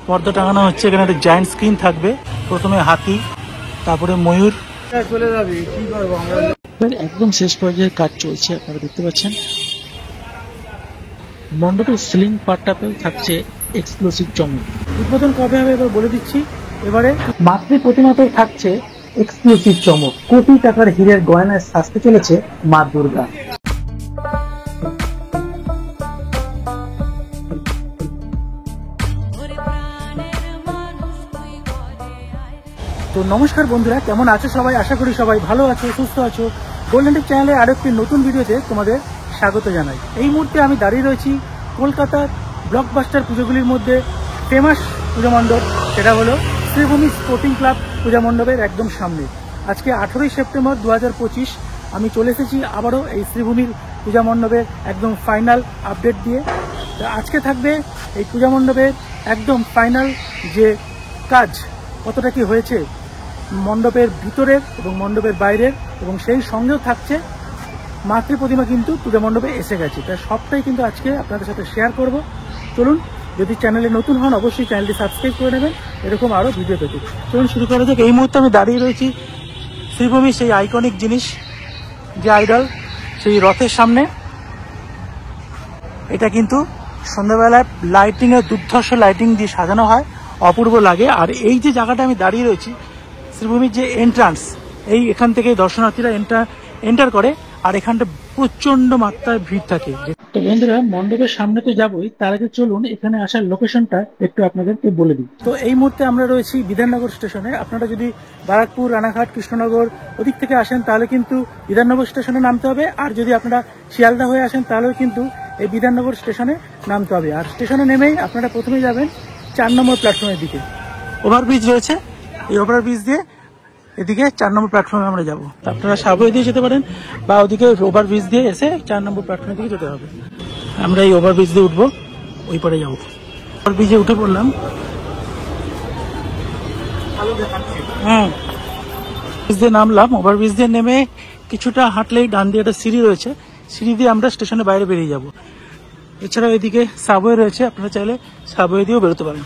পর্দা টাঙানো হচ্ছে। এখানে একটা জায়ান্ট স্ক্রিন থাকবে, প্রথমে হাতি, তারপরে ময়ূর। চলে যাবে, কি করবো আমরা। একদম শেষ পর্যায়ে কাজ চলছে, আপনারা দেখতে পাচ্ছেন। মণ্ডপের সিলিং পার্টটাতেও থাকছে এক্সক্লুসিভ চমক। উদ্বোধন কবে হবে এবার বলে দিচ্ছি। এবারে মাতৃ প্রতিমাতেও থাকছে এক্সক্লুসিভ চমক। কোটি টাকার হীরের গয়নায় সাজতে চলেছে মা দুর্গা। তো নমস্কার বন্ধুরা, কেমন আছো সবাই? আশা করি সবাই ভালো আছো, সুস্থ আছো। গোল্ডেন টিপ চ্যানেলে আরো একটি নতুন ভিডিওতে তোমাদের স্বাগত জানাই। এই মুহূর্তে আমি দাঁড়িয়ে রয়েছি কলকাতার ব্লকবাস্টার পুজোগুলির মধ্যে ফেমাস পূজা মণ্ডপ, সেটা হলো শ্রীভূমি স্পোর্টিং ক্লাব পূজা মণ্ডপের একদম সামনে। আজকে 18ই সেপ্টেম্বর 2025 আমি চলে এসেছি আবারও এই শ্রীভূমির পূজা মণ্ডপের একদম ফাইনাল আপডেট দিয়ে। আজকে থাকবে এই পূজা মণ্ডপের একদম ফাইনাল যে কাজ কতটা কি হয়েছে মণ্ডপের ভিতরের এবং মণ্ডপের বাইরের, এবং সেই সঙ্গেও থাকছে মাতৃ প্রতিমা কিন্তু পূজা মণ্ডপে এসে গেছে। তাই সবটাই কিন্তু আজকে আপনাদের সাথে শেয়ার করব। চলুন, যদি চ্যানেলে নতুন হন অবশ্যই চ্যানেলটি সাবস্ক্রাইব করে নেবেন এরকম আরও ভিডিও পেতে। চলুন শুরু করা যাক। এই মুহূর্তে আমি দাঁড়িয়ে রয়েছি শ্রীভূমির সেই আইকনিক জিনিস, যে আইডল, সেই রথের সামনে। এটা কিন্তু সন্ধ্যাবেলায় লাইটিংয়ের দুর্ধর্ষ লাইটিং দিয়ে সাজানো হয়, অপূর্ব লাগে। আর এই যে জায়গাটা আমি দাঁড়িয়ে রয়েছি, শ্রীভূমির যে এন্ট্রান্স, এই এখান থেকে দর্শনার্থীরা এন্টার করে, আর এখানটা প্রচন্ড মাত্রায় ভিড় থাকে। তো বন্ধুরা, মণ্ডপের সামনে তো যাবোই, তার আগে চলুন এখানে আসার লোকেশনটা একটু আপনাদেরকে বলে দিই। তো এই মুহূর্তে আমরা রয়েছি বিধাননগর স্টেশনে। আপনারা যদি বারাকপুর, রানাঘাট, কৃষ্ণনগর ওদিক থেকে আসেন তাহলে কিন্তু বিধাননগর স্টেশনে নামতে হবে, আর যদি আপনারা শিয়ালদা হয়ে আসেন তাহলেও কিন্তু এই বিধাননগর স্টেশনে নামতে হবে। আর স্টেশনে নেমেই আপনারা প্রথমে যাবেন 4 নম্বর প্ল্যাটফর্মের দিকে। ওভারব্রিজ রয়েছে, এই ওভারব্রিজ দিয়ে এদিকে 4 নম্বর প্ল্যাটফর্মে আমরা যাবো। আপনারা সাবওয়ে দিয়ে যেতে পারেন, বা ওদিকে ওভারব্রিজ দিয়ে এসে 4 নম্বর প্ল্যাটফর্মের দিকে যেতে হবে। আমরা এই ওভারব্রিজ দিয়ে উঠবো, ওই পারে যাবো। ওভারব্রিজে উঠে পড়লাম। ব্রিজ দিয়ে নামলাম। ওভারব্রিজ দিয়ে নেমে কিছুটা হাঁটলেই ডান দিয়ে একটা সিঁড়ি রয়েছে, সিঁড়ি দিয়ে আমরা স্টেশনের বাইরে বেরিয়ে যাব। এছাড়াও এদিকে সাবওয়ে রয়েছে, আপনারা চাইলে সাবওয়ে দিয়েও বেরোতে পারেন।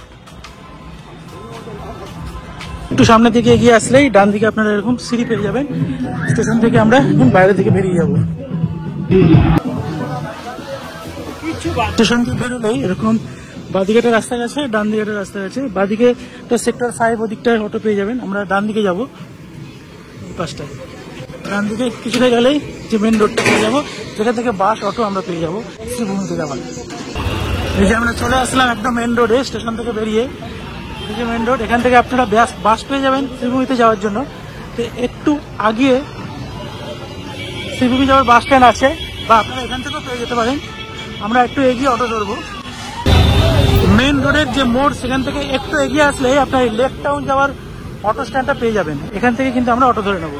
একটু সামনের দিকে এগিয়ে আসলেই ডান দিকে আপনারা এরকম সিঁড়ি পেয়ে যাবেন। স্টেশন থেকে আমরা এখন বাইরের দিকে বেরিয়ে যাব। স্টেশন থেকে বেরোলেই এরকম বাঁদিকে একটা রাস্তা গেছে, ডান দিকে একটা রাস্তা গেছে। বাঁদিকে একটা সেক্টর 5, ওদিকটায় অটো পেয়ে যাবেন। আমরা ডান দিকে যাবো, এই পাশটায়। ডান দিকে কিছুটা গেলেই যে মেন রোডটা পেয়ে যাবো, যেটা থেকে বাস, অটো আমরা পেয়ে যাবো শ্রীভূমি থেকে। আবার এই যে আমরা চলে আসলাম একদম মেন রোডে, স্টেশন থেকে বেরিয়ে। এই যে মেন রোড, এখান থেকে আপনারা বাস পেয়ে যাবেন শ্রীভূমিতে যাওয়ার জন্য। তো একটু আগিয়ে শ্রীভূমি যাওয়ার বাস স্ট্যান্ড আছে, বা আপনারা এখান থেকেও পেয়ে যেতে পারেন। আমরা একটু এগিয়ে অটো ধরবো। মেন রোডের যে মোড়, সেখান থেকে একটু এগিয়ে আসলে আপনার লেক টাউন যাওয়ার অটো স্ট্যান্ডটা পেয়ে যাবেন। এখান থেকে কিন্তু আমরা অটো ধরে নেব।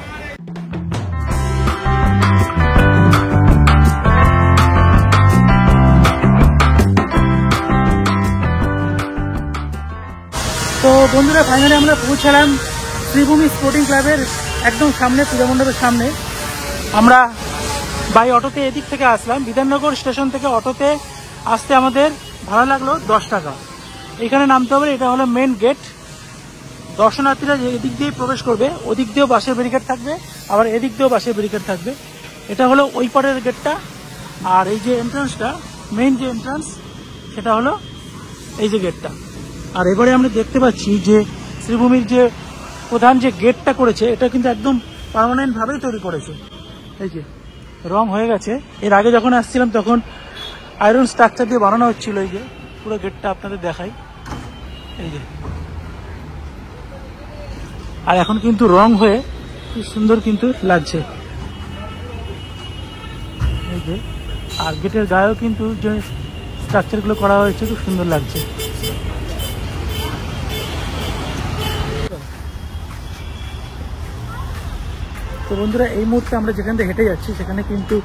তো বন্ধুরা, ফাইনালি আমরা পৌঁছালাম শ্রীভূমি স্পোর্টিং ক্লাবের একদম সামনে, পূজা মণ্ডপের সামনে। আমরা বাই অটোতে এদিক থেকে আসলাম। বিধাননগর স্টেশন থেকে অটোতে আসতে আমাদের ভাড়া লাগলো 10 টাকা। এখানে নামতে হবে, এটা হলো মেন গেট। দর্শনার্থীরা যে এদিক দিয়ে প্রবেশ করবে, ওদিক দিয়েও বাসের ব্যারিকেড থাকবে, আবার এদিক দিয়েও বাসের ব্যারিকেড থাকবে। এটা হলো ওই পারের গেটটা। আর এই যে এন্ট্রান্সটা, মেইন যে এন্ট্রান্স, সেটা হলো এই যে গেটটা। আর এবারে আমরা দেখতে পাচ্ছি যে শ্রীভূমির যে প্রধান যে গেটটা করেছে, এটা কিন্তু একদম পার্মানেন্ট ভাবেই তৈরি করেছে। এই যে রং হয়ে গেছে। এর আগে যখন আসছিলাম তখন আয়রন স্ট্রাকচার দিয়ে বানানো হচ্ছিল। এই যে পুরো গেটটা আপনাদের দেখাই, এই যে। আর এখন কিন্তু রং হয়ে খুব সুন্দর কিন্তু লাগছে, এই যে। আর গেটের গায়েও কিন্তু যে স্ট্রাকচারগুলো করা হয়েছে খুব সুন্দর লাগছে। তো বন্ধুরা, এই মুহূর্তে আমরা যেখান থেকে হেঁটে যাচ্ছি, সেখানে কিন্তু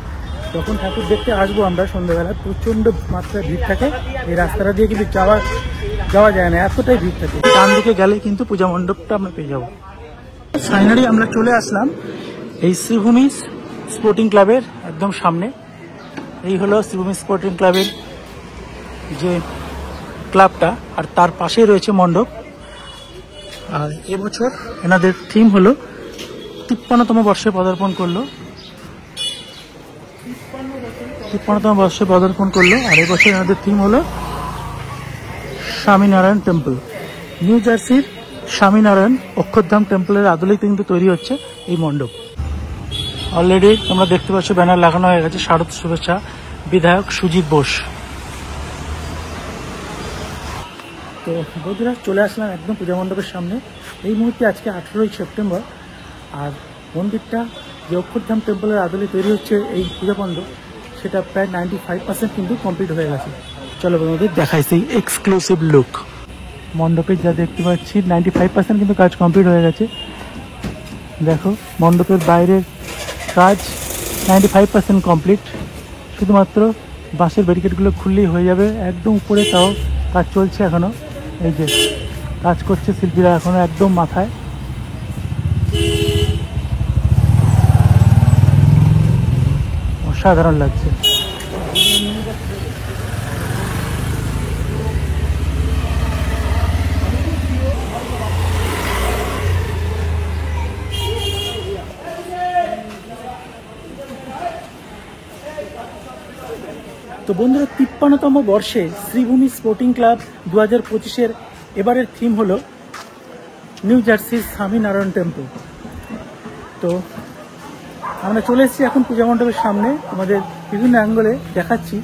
যখন ঠাকুর দেখতে আসবো আমরা সন্ধ্যাবেলা, প্রচন্ড মাত্রায় ভিড় থাকে। এই রাস্তাটা দিয়ে কিন্তু যাওয়া যায় না, এতটাই ভিড় থাকে। ডান দিকে গেলে কিন্তু পূজা মণ্ডপটা আমরা পেয়ে যাবো। ফাইনালি আমরা চলে আসলাম এই শ্রীভূমি স্পোর্টিং ক্লাবের একদম সামনে। এই হলো শ্রীভূমি স্পোর্টিং ক্লাবের যে ক্লাবটা, আর তার পাশেই রয়েছে মণ্ডপ। আর এবছর এনাদের থিম হলো 53তম বর্ষে পদার্পণ করলো, 53তম বর্ষে পদার্পণ করলো। আর এবছর এনাদের থিম হলো স্বামীনারায়ণ টেম্পল। নিউ জার্সির স্বামীনারায়ণ অক্ষরধাম টেম্পলের আদলেই কিন্তু তৈরি হচ্ছে এই মণ্ডপ। অলরেডি তোমরা দেখতে পাচ্ছ ব্যানার লাগানো হয়ে গেছে, শারদ শুভেচ্ছা বিধায়ক সুজিত বোস। তো বন্ধুরা, চলে আসলাম একদম পূজা মণ্ডপের সামনে। এই মুহূর্তে আজকে 18ই সেপ্টেম্বর। আর মন্দিরটা যে অক্ষরধাম টেম্পলের আদলে তৈরি হচ্ছে এই পূজা মণ্ডপ, সেটা প্রায় 95% কিন্তু কমপ্লিট হয়ে গেছে। চলো বন্ধুদের দেখাই সেই এক্সক্লুসিভ লুক। মণ্ডপে যা দেখতে পাচ্ছি 95% কিন্তু কাজ কমপ্লিট হয়ে গেছে। দেখো, মণ্ডপের বাইরের কাজ 95% কমপ্লিট। শুধুমাত্র বাঁশের ব্যারিকেডগুলো খুললেই হয়ে যাবে। একদম উপরে তাও কাজ চলছে এখনো। এই যে কাজ করছে শিল্পীরা এখনো একদম মাথায়। অসাধারণ লাগছে। তো বন্ধুরা, 53তম বর্ষে শ্রীভূমি স্পোর্টিং ক্লাব 2025-এর এবারের থিম হলো নিউ জার্সির স্বামীনারায়ণ টেম্পল। তো আমরা চলে এসেছি এখন পূজা মণ্ডপের সামনে, আমাদের বিভিন্ন অ্যাঙ্গলে দেখাচ্ছি।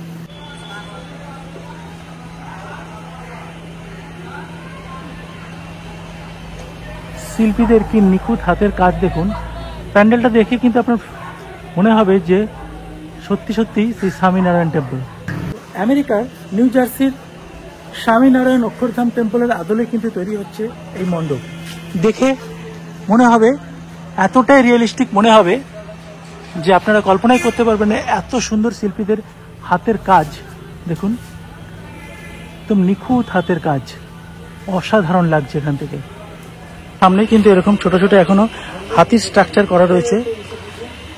শিল্পীদের কি নিখুঁত হাতের কাজ দেখুন। প্যান্ডেলটা দেখে কিন্তু আপনার মনে হবে যে সত্যি সত্যি শ্রী স্বামীনারায়ণ টেম্পল। আমেরিকার নিউ জার্সির স্বামীনারায়ণ অক্ষরধাম টেম্পলের আদলে কিন্তু তৈরি হচ্ছে এই মণ্ডপ। দেখে মনে হবে, এতটাই রিয়েলিস্টিক মনে হবে যে আপনারা কল্পনাই করতে পারবেন না এত সুন্দর শিল্পীদের হাতের কাজ। দেখুন, একদম নিখুঁত হাতের কাজ, অসাধারণ লাগছে এখান থেকে। সামনেই কিন্তু এরকম ছোট ছোট এখনো হাতির স্ট্রাকচার করা রয়েছে,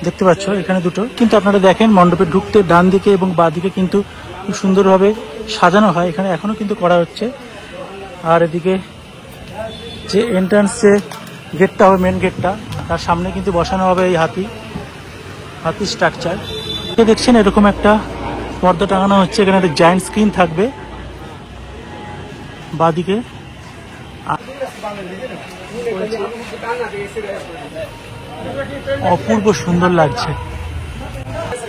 দেখতে পাচ্ছ এখানে দুটো। কিন্তু আপনারা দেখেন মণ্ডপে ঢুকতে ডান দিকে এবং বাঁ দিকে কিন্তু খুব সুন্দরভাবে সাজানো হয়, এখানে এখনো কিন্তু করা হচ্ছে। আর এদিকে যে এন্ট্রান্স যে গেটটা হবে, মেন গেটটা, তার সামনে কিন্তু বসানো হবে এই হাতি স্ট্রাকচার। দেখছেন এরকম একটা পর্দা টাঙানো হচ্ছে, এখানে একটা জায়ান্ট স্ক্রিন থাকবে বাঁদিকে। অপূর্ব সুন্দর লাগছে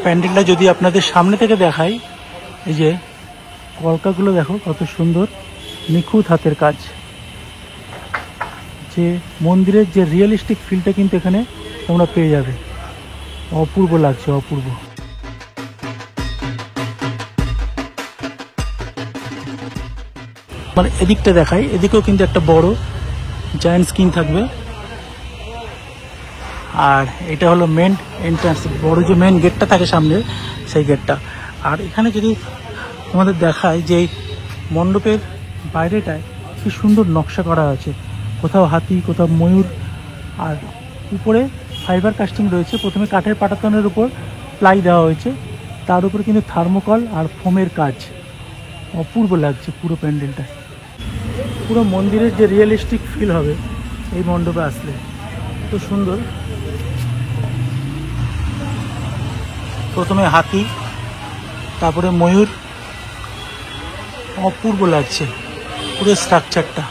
প্যান্ডেলটা। যদি আপনাদের সামনে থেকে দেখাই, এই যে কলকাগুলো দেখো কত সুন্দর, নিখুঁত হাতের কাজ। যে মন্দিরের যে রিয়েলিস্টিক ফিলটা কিন্তু এখানে তোমরা পেয়ে যাবে। অপূর্ব লাগছে, অপূর্ব। মানে এদিকটা দেখাই, এদিকেও কিন্তু একটা বড় জায়ান্ট স্ক্রিন থাকবে। আর এটা হলো মেন এন্ট্রান্স, বড় যে মেন গেটটা থাকে সামনে, সেই গেটটা। আর এখানে যদি তোমাদের দেখায় যে মণ্ডপের বাইরেটায় কি সুন্দর নকশা করা আছে, কোথাও হাতি, কোথাও ময়ূর। আর উপরে ফাইবার কাস্টিং রয়েছে। প্রথমে কাঠের পাটাতনের উপর প্লাই দেওয়া হয়েছে, তার উপর কিন্তু থার্মোকল আর ফোমের কাজ। অপূর্ব লাগছে পুরো প্যান্ডেলটা। পুরো মন্দিরের যে রিয়েলিস্টিক ফিল হবে এই মণ্ডপে আসলে, তো সুন্দর। প্রথমে হাতি, তারপরে ময়ূর, অপূর্ব লাগছে পুরো স্ট্রাকচারটা।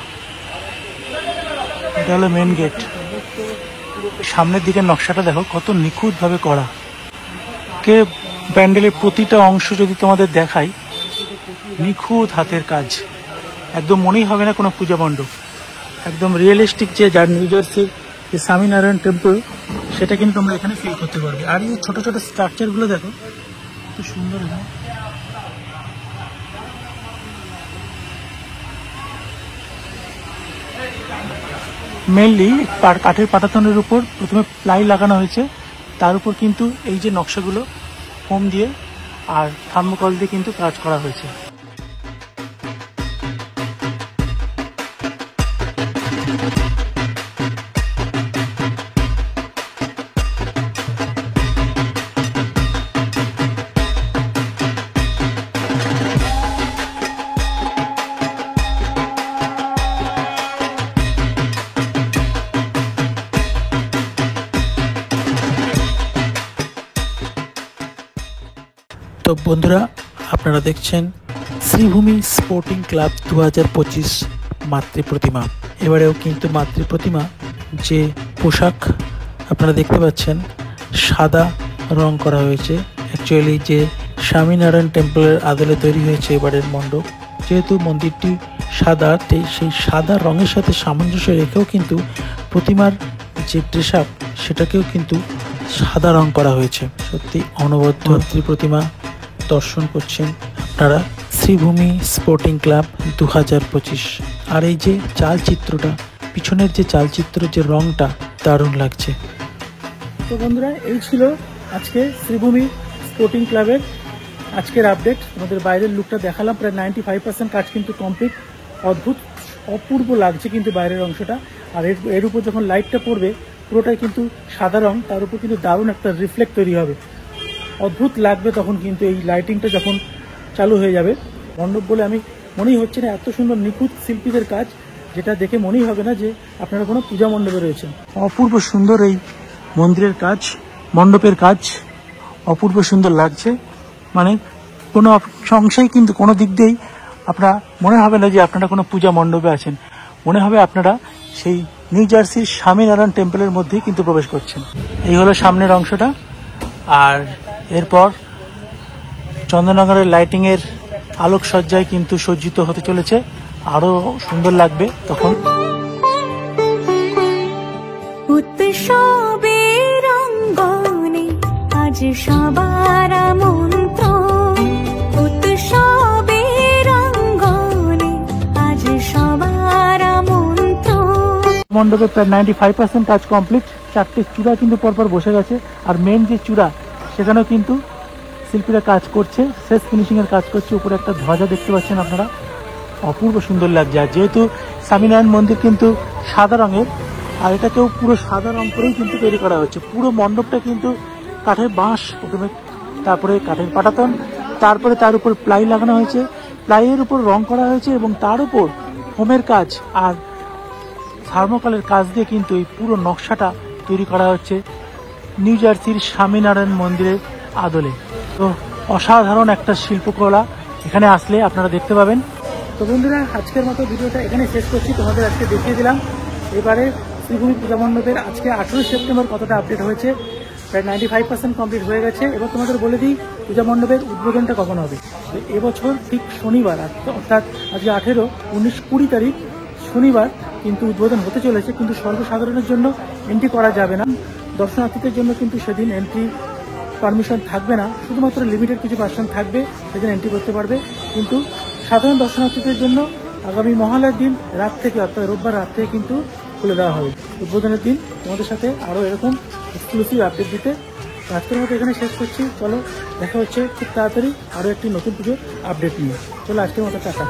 এটা হলো মেন গেট। সামনের দিকে নকশাটা দেখো কত নিখুঁতভাবে করা। কে প্যান্ডেলের প্রতিটা অংশ যদি তোমাদের দেখাই, নিখুঁত হাতের কাজ, একদম মনেই হবে না কোনো পূজা মণ্ডপ। একদম রিয়েলিস্টিক যে নিউ জার্সির যে স্বামীনারায়ণ টেম্পল, সেটা কিন্তু তোমরা এখানে ফিল করতে পারবে। আর এই ছোট ছোট স্ট্রাকচারগুলো দেখো কত সুন্দর। মেনলি কাঠের পাটাতনের উপর প্রথমে প্লাই লাগানো হয়েছে, তার উপর কিন্তু এই যে নকশাগুলো ফোম দিয়ে আর থার্মোকল দিয়ে কিন্তু কাজ করা হয়েছে। বন্ধুরা, আপনারা দেখছেন শ্রীভূমি স্পোর্টিং ক্লাব 2025 মাতৃ প্রতিমা। এবারেও কিন্তু মাতৃ প্রতিমা যে পোশাক আপনারা দেখতে পাচ্ছেন সাদা রং করা হয়েছে। অ্যাকচুয়ালি যে স্বামীনারায়ণ টেম্পলের আদলে তৈরি হয়েছে এবারের মণ্ডপ, যেহেতু মন্দিরটি সাদা, সেই সাদা রঙের সাথে সামঞ্জস্য রেখেও কিন্তু প্রতিমার যে ড্রেস আপ সেটাকেও কিন্তু সাদা রং করা হয়েছে। সত্যি অনবদ্য মাতৃ প্রতিমা দর্শন করছেন আপনারা শ্রীভূমি স্পোর্টিং ক্লাব 2025। আর এই যে চালচিত্রটা, পিছনের যে চালচিত্র, যে রংটা দারুণ লাগছে। তো বন্ধুরা, এই ছিল আজকে শ্রীভূমি স্পোর্টিং ক্লাবের আজকের আপডেট। আমাদের বাইরের লুকটা দেখালাম, প্রায় 95% কাজ কিন্তু কমপ্লিট। অদ্ভুত অপূর্ব লাগছে কিন্তু বাইরের অংশটা। আর এর উপর যখন লাইটটা পড়বে, পুরোটাই কিন্তু সাদা রং, তার উপর কিন্তু দারুণ একটা রিফ্লেক্ট তৈরি হবে, অদ্ভুত লাগবে তখন কিন্তু এই লাইটিংটা যখন চালু হয়ে যাবে। মণ্ডপ বলে আমি মনেই হচ্ছে না, এত সুন্দর নিখুঁত শিল্পীদের কাজ, যেটা দেখে মনেই হবে না যে আপনারা কোনো পূজা মণ্ডপে রয়েছেন। অপূর্ব সুন্দর এই মন্দিরের কাজ, মণ্ডপের কাজ অপূর্ব সুন্দর লাগছে। মানে কোনো সংশয় কিন্তু কোনো দিক দিয়েই আপনার মনে হবে না যে আপনারা কোনো পূজা মণ্ডপে আছেন, মনে হবে আপনারা সেই নিউ জার্সির স্বামীনারায়ণ টেম্পলের মধ্যেই কিন্তু প্রবেশ করছেন। এই হলো সামনের অংশটা। আর এরপর চন্দননগরের লাইটিংয়ের আলোকসজ্জায় কিন্তু সজ্জিত হতে চলেছে, আরো সুন্দর লাগবে তখন। উৎসবের অঙ্গনে আজ সবার আমন্ত্রণ, উৎসবের অঙ্গনে আজ সবার আমন্ত্রণ। মণ্ডপে প্রায় 95% কাজ কমপ্লিট। 4টে চূড়া কিন্তু পরপর বসে গেছে। আর মেন যে চূড়া, সেখানেও কিন্তু শিল্পীরা কাজ করছে, শেষ ফিনিশিংয়ের কাজ করছে। উপরে একটা ধ্বজা দেখতে পাচ্ছেন আপনারা, অপূর্ব সুন্দর লাগছে। আর যেহেতু স্বামীনারায়ণ মন্দির কিন্তু সাদা রঙের, আর এটাকেও পুরো সাদা রং করেই কিন্তু তৈরি করা হচ্ছে। পুরো মণ্ডপটা কিন্তু কাঠের বাঁশ, প্রথমে, তারপরে কাঠের পাটাতন, তারপরে তার উপর প্লাই লাগানো হয়েছে, প্লাইয়ের উপর রং করা হয়েছে এবং তার উপর ফোমের কাজ আর থার্মোকলের কাজ দিয়ে কিন্তু এই পুরো নকশাটা তৈরি করা হচ্ছে নিউ জার্সির স্বামীনারায়ণ মন্দিরের আদলে। তো অসাধারণ একটা শিল্পকলা এখানে আসলে আপনারা দেখতে পাবেন। তো বন্ধুরা, আজকের মতো ভিডিওটা এখানে শেষ করছি। তোমাদের আজকে দেখিয়ে দিলাম এবারে শ্রীভূমি পূজা মণ্ডপের আজকে 18 সেপ্টেম্বর কতটা আপডেট হয়েছে। প্রায় 95% কমপ্লিট হয়ে গেছে। এবার তোমাদের বলে দিই পূজা মণ্ডপের উদ্বোধনটা কখন হবে। এবছর ঠিক শনিবার, অর্থাৎ আজকে 18, 19, 20 তারিখ শনিবার কিন্তু উদ্বোধন হতে চলেছে। কিন্তু সর্বসাধারণের জন্য এন্ট্রি করা যাবে না, দর্শনার্থীদের জন্য কিন্তু সেদিন এন্ট্রি পারমিশন থাকবে না, শুধুমাত্র লিমিটেড কিছু পার্সন থাকবে সেদিন এন্ট্রি করতে পারবে। কিন্তু সাধারণ দর্শনার্থীদের জন্য আগামী মহালয়ার দিন রাত থেকে, অর্থাৎ রোববার রাত থেকে কিন্তু খুলে দেওয়া হবে। উদ্বোধনের দিন তোমাদের সাথে আরও এরকম এক্সক্লুসিভ আপডেট দিতে আজকের মতো এখানে শেষ করছি। চলো, দেখা হচ্ছে খুব তাড়াতাড়ি আরও একটি নতুন পুজোর আপডেট নিয়ে। চলো, আজকের মতো টাটা।